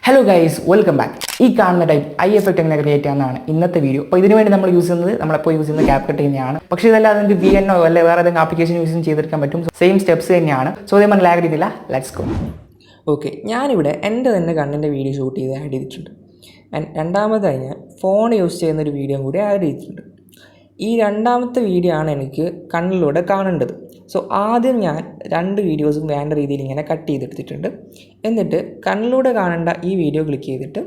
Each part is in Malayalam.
Hello guys, welcome back. This type eye effect is create in this video. So, this we use Capcut. But this VN or application using same steps. So, let's go. Okay, I will shoot a video and phone use a video. This രണ്ടാമത്തെ വീഡിയോ ആണ് എനിക്ക് കണ്ണിലൂടെ കാണേണ്ടത്. സോ ആദ്യം ഞാൻ രണ്ട് വീഡിയോസും വേണ്ട രീതിയിൽ ഇങ്ങനെ കട്ട് ചെയ്തെടുത്തിട്ടുണ്ട്. എന്നിട്ട് കണ്ണിലൂടെ കാണേണ്ട ഈ വീഡിയോ ക്ലിക്ക് ചെയ്തിട്ട്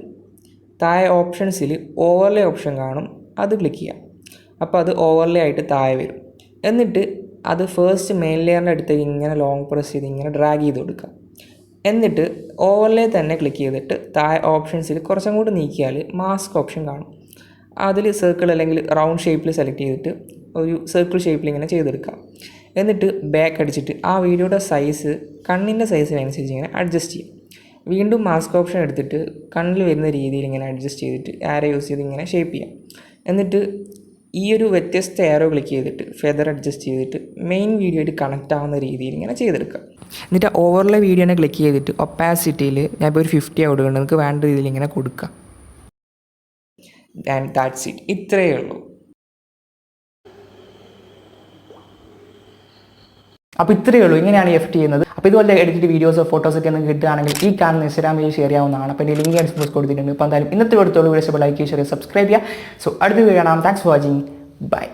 താഴെ ഓപ്ഷൻസിൽ ഓവർലേ ഓപ്ഷൻ കാണും, അത് ക്ലിക്ക് ചെയ്യാം. അപ്പോൾ അത് ഓവർലേ ആയിട്ട് താഴെ വരും. എന്നിട്ട് അത് ഫസ്റ്റ് മെയിൻ ലെയറിൻ്റെ അടുത്തേക്ക് ഇങ്ങനെ ലോങ് പ്രസ് ചെയ്ത് ഇങ്ങനെ ഡ്രാഗ് ചെയ്ത് കൊടുക്കുക. എന്നിട്ട് ഓവർലേ തന്നെ ക്ലിക്ക് ചെയ്തിട്ട് താഴെ ഓപ്ഷൻസിൽ കുറച്ചും കൂടി നീക്കിയാൽ മാസ്ക് ഓപ്ഷൻ കാണും. അതിൽ സർക്കിൾ അല്ലെങ്കിൽ റൗണ്ട് ഷേപ്പിൽ സെലക്ട് ചെയ്തിട്ട് ഒരു സർക്കിൾ ഷേപ്പിൽ ഇങ്ങനെ ചെയ്തെടുക്കാം. എന്നിട്ട് ബാക്ക് അടിച്ചിട്ട് ആ വീഡിയോയുടെ സൈസ് കണ്ണിൻ്റെ സൈസിനനുസരിച്ച് ഇങ്ങനെ അഡ്ജസ്റ്റ് ചെയ്യും. വീണ്ടും മാസ്ക് ഓപ്ഷൻ എടുത്തിട്ട് കണ്ണിൽ വരുന്ന രീതിയിൽ ഇങ്ങനെ അഡ്ജസ്റ്റ് ചെയ്തിട്ട് ആരോ യൂസ് ചെയ്ത് ഇങ്ങനെ ഷേപ്പ് ചെയ്യാം. എന്നിട്ട് ഈ ഒരു വ്യത്യസ്ത ആരോ ക്ലിക്ക് ചെയ്തിട്ട് ഫെദർ അഡ്ജസ്റ്റ് ചെയ്തിട്ട് മെയിൻ വീഡിയോ ആയിട്ട് കണക്റ്റ് ആവുന്ന രീതിയിൽ ഇങ്ങനെ ചെയ്തെടുക്കാം. എന്നിട്ട് ഓവർലേ വീഡിയോനെ ക്ലിക്ക് ചെയ്തിട്ട് ഒപ്പാസിറ്റിയിൽ ഞാൻ ഇപ്പോൾ ഒരു 50 കൊടുക്കുന്നുണ്ട്, നിങ്ങൾക്ക് വേണ്ട രീതിയിൽ ഇങ്ങനെ കൊടുക്കാം. And that's it. ഇത്രയേ ഉള്ളൂ. അപ്പോൾ ഇത്രയേ ഉള്ളൂ, ഇങ്ങനെയാണ് എഫക്റ്റ് ചെയ്യുന്നത്. അപ്പോൾ ഇതുപോലെ എഡിറ്റ് വീഡിയോസോ ഫോട്ടോസൊക്കെ നിങ്ങൾക്ക് കിട്ടുകയാണെങ്കിൽ ഈ കാണുന്ന ഇൻസ്റ്റാഗ്രാം പേജ് ഷെയർ ചെയ്യാവുന്നതാണ്. അപ്പോൾ എൻ്റെ ലിങ്ക് ഡിസ്ക്രിപ്ഷനിൽ കൊടുത്തിട്ടുണ്ട്. അപ്പോൾ എന്തായാലും ഇന്നത്തെ എടുത്തോളൂ, വീഡിയോ ലൈക്ക് ചെയ്യുക, സബ്സ്ക്രൈബ് ചെയ്യുക. സോ അടുത്ത വീഡിയോ കാണാം. Thanks for watching. ബൈ.